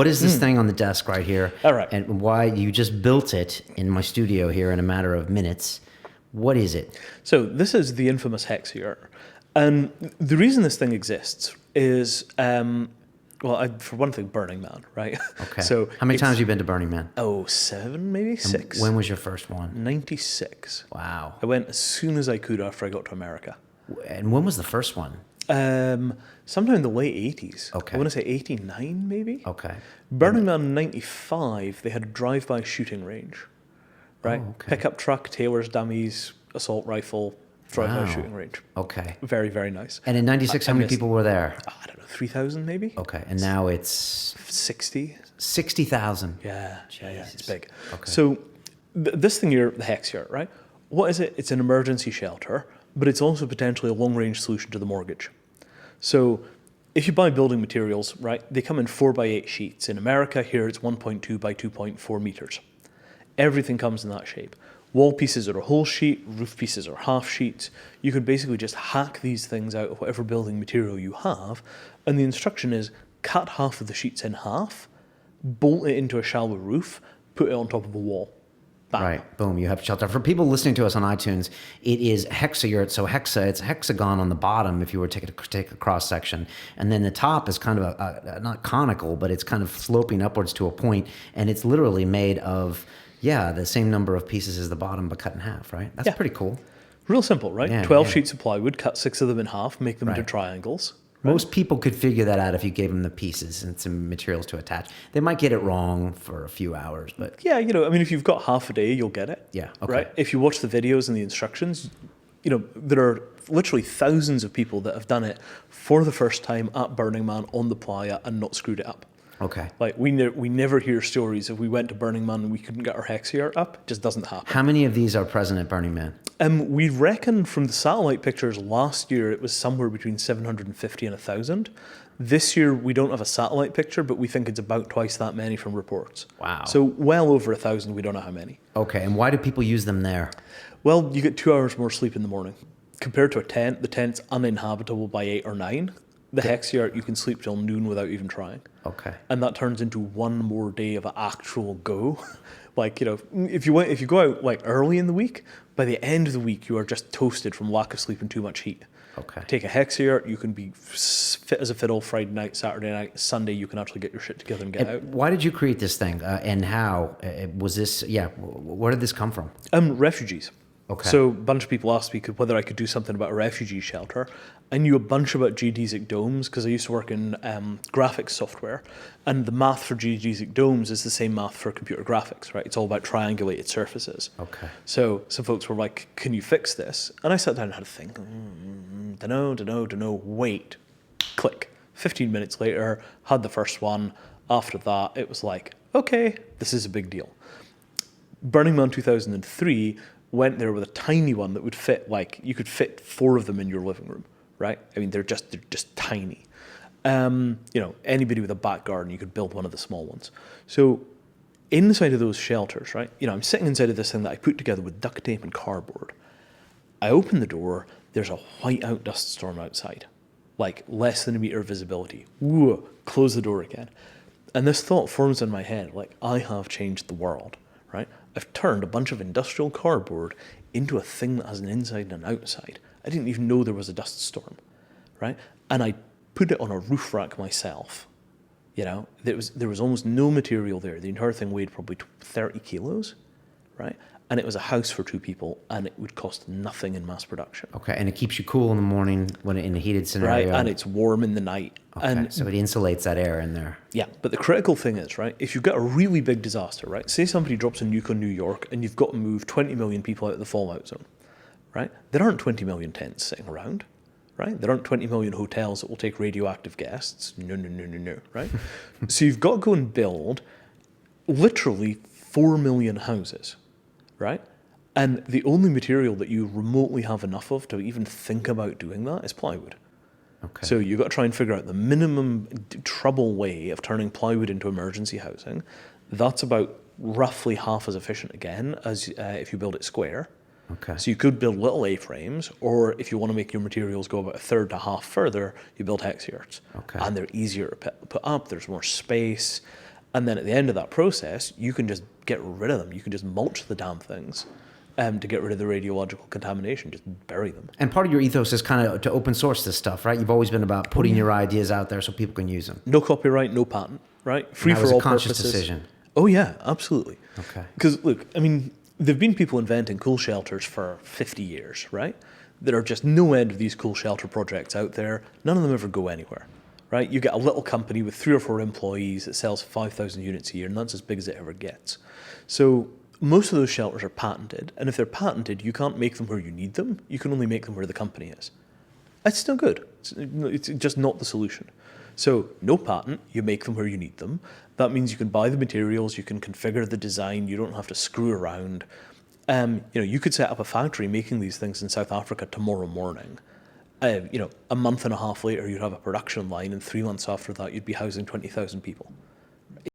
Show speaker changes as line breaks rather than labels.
What is this thing on the desk right here?
All right.
And why you just built it in my studio here in a matter of minutes. What is it?
So this is the infamous Hexayurt. And the reason this thing exists is, for one thing, Burning Man, right?
Okay.
So
how many times have you been to Burning Man?
Oh, 7, maybe 6.
When was your first one?
96.
Wow.
I went as soon as I could after I got to America.
And when was the first one?
Sometime in the late 80s.
Okay.
I want to say 89, maybe.
Okay.
Burning Man in 95, they had a drive-by shooting range, right?
Oh, okay.
Pickup truck, tailor's dummies, assault rifle, drive-by shooting range.
Okay.
Very, very nice.
And in 96, how many people were there?
I don't know, 3,000 maybe?
Okay. And now it's
60.
60,000.
Yeah, it's big.
Okay.
So this thing here, the Hexayurt, right? What is it? It's an emergency shelter, but it's also potentially a long-range solution to the mortgage. So if you buy building materials, right, they come in 4x8 sheets. In America, here it's 1.2 by 2.4 meters. Everything comes in that shape. Wall pieces are a whole sheet, roof pieces are half sheets. You can basically just hack these things out of whatever building material you have, and the instruction is cut half of the sheets in half, bolt it into a shallow roof, put it on top of a wall. Bam.
Right. Boom. You have shelter. For people listening to us on iTunes, it is Hexayurt. So it's a hexagon on the bottom if you were to take a cross section. And then the top is kind of not conical, but it's kind of sloping upwards to a point. And it's literally made of, the same number of pieces as the bottom, but cut in half, right? That's pretty cool.
Real simple, right?
Yeah,
12 sheets of plywood, cut 6 of them in half, make them into
Right.
triangles.
Most people could figure that out if you gave them the pieces and some materials to attach. They might get it wrong for a few hours, but...
Yeah, if you've got half a day, you'll get it.
Yeah, okay.
Right? If you watch the videos and the instructions, there are literally thousands of people that have done it for the first time at Burning Man on the playa and not screwed it up.
Okay.
Like, we never hear stories if we went to Burning Man and we couldn't get our Hexayurt up. It just doesn't happen.
How many of these are present at Burning Man?
We reckon from the satellite pictures last year, it was somewhere between 750 and 1,000. This year, we don't have a satellite picture, but we think it's about twice that many from reports.
Wow.
So well over 1,000, we don't know how many.
Okay, and why do people use them there?
Well, you get 2 hours more sleep in the morning. Compared to a tent, the tent's uninhabitable by 8 or 9. The Hexayurt, you can sleep till noon without even trying.
Okay.
And that turns into one more day of actual go. If you go out like early in the week, by the end of the week, you are just toasted from lack of sleep and too much heat.
Okay.
Take a Hexayurt, you can be fit as a fiddle Friday night, Saturday night, Sunday, you can actually get your shit together and get out.
Why did you create this thing, and how? Was this, where did this come from?
Refugees.
Okay.
So a bunch of people asked me whether I could do something about a refugee shelter. I knew a bunch about geodesic domes because I used to work in graphics software, and the math for geodesic domes is the same math for computer graphics, right? It's all about triangulated surfaces.
Okay.
So some folks were like, "Can you fix this?" And I sat down and had to think. Dunno. Wait. Click. 15 minutes later, had the first one. After that, it was like, okay, this is a big deal. Burning Man 2003 went there with a tiny one that would fit, you could fit 4 of them in your living room, right? I mean, they're just tiny. Anybody with a back garden, you could build one of the small ones. So inside of those shelters, right? I'm sitting inside of this thing that I put together with duct tape and cardboard. I open the door, there's a whiteout dust storm outside, like less than a meter visibility. Whoa, close the door again. And this thought forms in my head, like, I have changed the world, right? I've turned a bunch of industrial cardboard into a thing that has an inside and an outside. I didn't even know there was a dust storm, right? And I put it on a roof rack myself. There was almost no material there. The entire thing weighed probably 30 kilos, right? And it was a house for 2 people, and it would cost nothing in mass production.
Okay, and it keeps you cool in the morning when in a heated scenario.
Right, and it's warm in the night.
Okay,
and
so it insulates that air in there.
Yeah, but the critical thing is, right, if you've got a really big disaster, right, say somebody drops a nuke on New York and you've got to move 20 million people out of the fallout zone, right? There aren't 20 million tents sitting around, right? There aren't 20 million hotels that will take radioactive guests. No, right? So you've got to go and build literally 4 million houses, right? And the only material that you remotely have enough of to even think about doing that is plywood.
Okay.
So you've got to try and figure out the minimum trouble way of turning plywood into emergency housing. That's about roughly half as efficient again as if you build it square.
Okay.
So you could build little A-frames, or if you want to make your materials go about a third to half further, you build Hexayurts.
Okay.
And they're easier to put up, there's more space. And then at the end of that process, you can just get rid of them. You can just mulch the damn things to get rid of the radiological contamination. Just bury them.
And part of your ethos is kind of to open source this stuff, right? You've always been about putting your ideas out there so people can use them.
No copyright, no patent, right? Free
That
for
was a
all
conscious
purposes.
decision.
Oh yeah, absolutely.
Okay.
Because look, I mean, there've been people inventing cool shelters for 50 years, right? There are just no end of these cool shelter projects out there. None of them ever go anywhere, right? You get a little company with 3 or 4 employees that sells 5,000 units a year, and that's as big as it ever gets. So most of those shelters are patented, and if they're patented, you can't make them where you need them. You can only make them where the company is. That's still good. It's just not the solution. So no patent, you make them where you need them. That means you can buy the materials, you can configure the design, you don't have to screw around. You could set up a factory making these things in South Africa tomorrow morning. A month and a half later, you'd have a production line, and 3 months after that, you'd be housing 20,000 people.